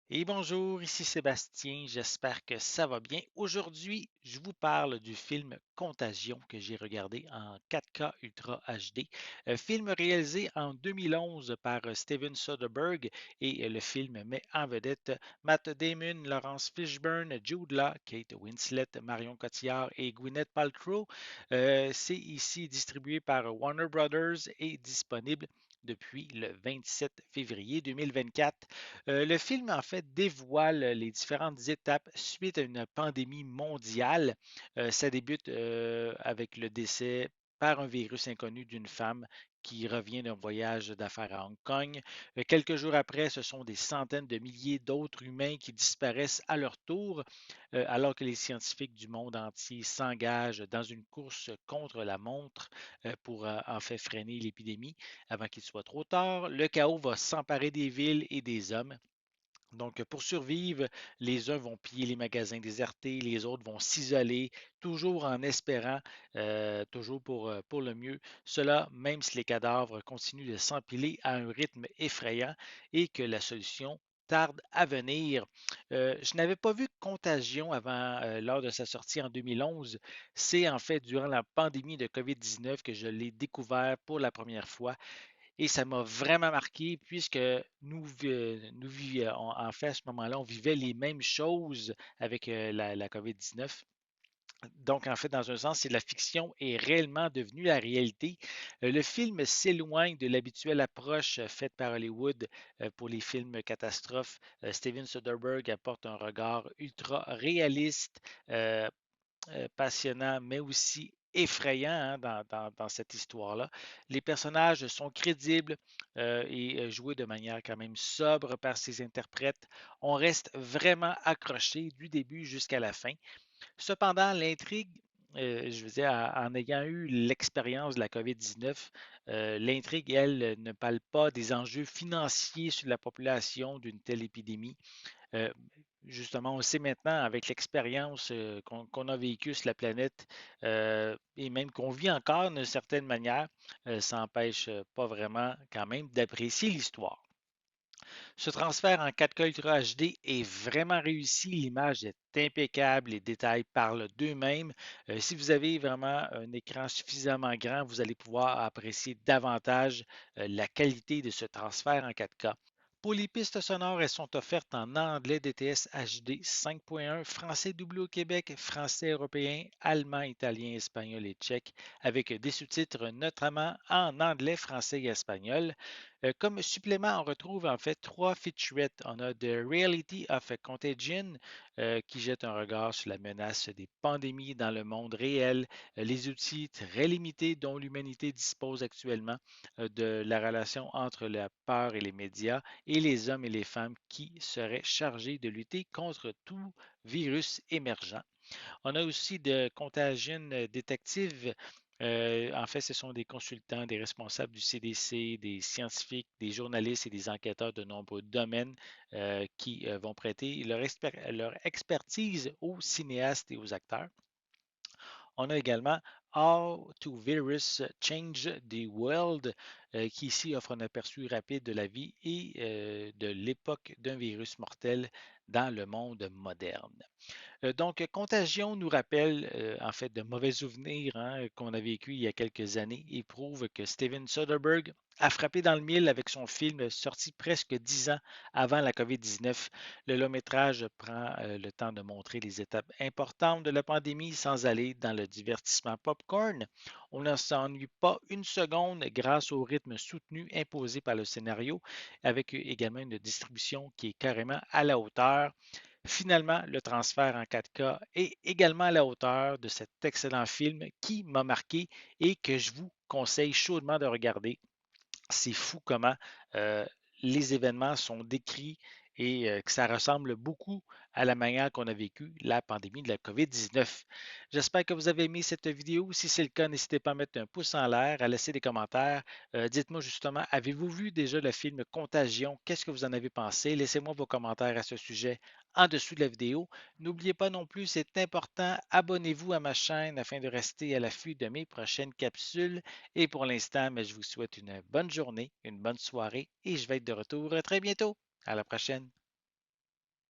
Et bonjour, ici Sébastien, j'espère que ça va bien. Aujourd'hui, je vous parle du film Contagion que j'ai regardé en 4K Ultra HD. Film réalisé en 2011 par Steven Soderbergh et le film met en vedette Matt Damon, Laurence Fishburne, Jude Law, Kate Winslet, Marion Cotillard et Gwyneth Paltrow. C'est ici distribué par Warner Brothers et disponible depuis le 27 février 2024. Le film, en fait, dévoile les différentes étapes suite à une pandémie mondiale. Ça débute avec le décès par un virus inconnu d'une femme qui revient d'un voyage d'affaires à Hong Kong. Quelques jours après, ce sont des centaines de milliers d'autres humains qui disparaissent à leur tour, alors que les scientifiques du monde entier s'engagent dans une course contre la montre pour en fait freiner l'épidémie avant qu'il soit trop tard. Le chaos va s'emparer des villes et des hommes. Donc, pour survivre, les uns vont piller les magasins désertés, les autres vont s'isoler, toujours en espérant, toujours pour le mieux. Cela, même si les cadavres continuent de s'empiler à un rythme effrayant et que la solution tarde à venir. Je n'avais pas vu Contagion avant, lors de sa sortie en 2011. C'est en fait durant la pandémie de COVID-19 que je l'ai découvert pour la première fois et ça m'a vraiment marqué puisque nous vivions, en fait, à ce moment-là, on vivait les mêmes choses avec la COVID-19. Donc, en fait, dans un sens, c'est la fiction est réellement devenue la réalité. Le film s'éloigne de l'habituelle approche faite par Hollywood pour les films catastrophes. Steven Soderbergh apporte un regard ultra réaliste, euh, passionnant, mais aussi effrayant hein, dans cette histoire-là. Les personnages sont crédibles et joués de manière quand même sobre par ses interprètes. On reste vraiment accroché du début jusqu'à la fin. Cependant, l'intrigue, je veux dire, en ayant eu l'expérience de la COVID-19, l'intrigue, elle, ne parle pas des enjeux financiers sur la population d'une telle épidémie. Euh, Justement, on sait maintenant avec l'expérience qu'on a vécue sur la planète et même qu'on vit encore d'une certaine manière, ça n'empêche pas vraiment quand même d'apprécier l'histoire. Ce transfert en 4K Ultra HD est vraiment réussi. L'image est impeccable, les détails parlent d'eux-mêmes. Si vous avez vraiment un écran suffisamment grand, vous allez pouvoir apprécier davantage la qualité de ce transfert en 4K. Pour les pistes sonores, elles sont offertes en anglais DTS HD 5.1, français doublé au Québec, français européen, allemand, italien, espagnol et tchèque, avec des sous-titres notamment en anglais, français et espagnol. Comme supplément, on retrouve en fait trois featurettes. On a The Reality of a Contagion qui jette un regard sur la menace des pandémies dans le monde réel, les outils très limités dont l'humanité dispose actuellement, de la relation entre la peur et les médias et les hommes et les femmes qui seraient chargés de lutter contre tout virus émergent. On a aussi de Contagion Detective. En fait, ce sont des consultants, des responsables du CDC, des scientifiques, des journalistes et des enquêteurs de nombreux domaines qui vont prêter leur expertise aux cinéastes et aux acteurs. On a également How to Virus Change the World, qui ici offre un aperçu rapide de la vie et de l'époque d'un virus mortel dans le monde moderne. Donc, Contagion nous rappelle en fait de mauvais souvenirs hein, qu'on a vécu il y a quelques années et prouve que Steven Soderbergh a frappé dans le mille avec son film sorti presque 10 ans avant la COVID-19. Le long métrage prend le temps de montrer les étapes importantes de la pandémie sans aller dans le divertissement popcorn. On ne s'ennuie pas une seconde grâce au rythme soutenu imposé par le scénario, avec également une distribution qui est carrément à la hauteur. Finalement, le transfert en 4K est également à la hauteur de cet excellent film qui m'a marqué et que je vous conseille chaudement de regarder. C'est fou comment euh, les événements sont décrits et que ça ressemble beaucoup à la manière qu'on a vécu la pandémie de la COVID-19. J'espère que vous avez aimé cette vidéo. Si c'est le cas, n'hésitez pas à mettre un pouce en l'air, à laisser des commentaires. Dites-moi justement, avez-vous vu déjà le film Contagion? Qu'est-ce que vous en avez pensé? Laissez-moi vos commentaires à ce sujet en dessous de la vidéo. N'oubliez pas non plus, c'est important, abonnez-vous à ma chaîne afin de rester à l'affût de mes prochaines capsules. Et pour l'instant, mais je vous souhaite une bonne journée, une bonne soirée et je vais être de retour très bientôt. À la prochaine.